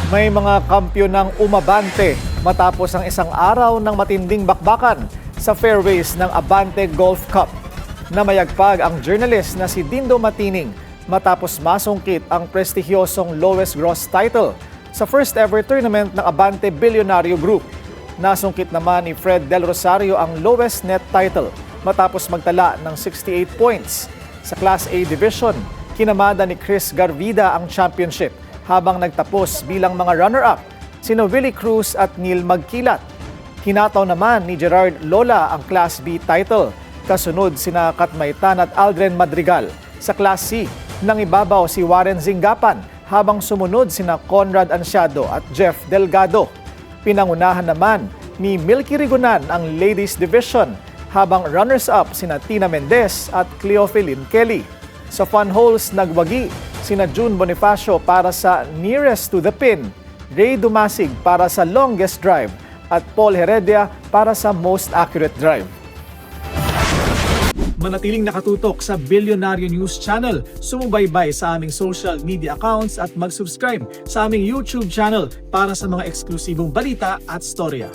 May mga kampiyon ng umabante matapos ang isang araw ng matinding bakbakan sa fairways ng Abante Golf Cup. Namayagpag ang journalist na si Dindo Matining matapos masungkit ang prestigyosong lowest gross title sa first ever tournament ng Abante Billionario Group. Nasungkit naman ni Fred Del Rosario ang lowest net title matapos magtala ng 68 points. Sa Class A Division, kinamada ni Chris Garvida ang championship habang nagtapos bilang mga runner-up sina Willie Cruz at Neil Magkilat. Hinataw naman ni Gerard Lola ang Class B title. Kasunod sina Katmaitan at Aldren Madrigal. Sa Class C, nang ibabaw si Warren Zingapan habang sumunod sina Conrad Ansiado at Jeff Delgado. Pinangunahan naman ni Milky Rigunan ang Ladies Division habang runners-up sina Tina Mendez at Cleophilin Kelly. Sa fun holes, nagwagi sina June Bonifacio para sa nearest to the pin, Ray Dumasig para sa longest drive at Paul Heredia para sa most accurate drive. Manatiling nakatutok sa Billionario News Channel, sumubaybay sa aming social media accounts at mag-subscribe sa aming YouTube channel para sa mga eksklusibong balita at storya.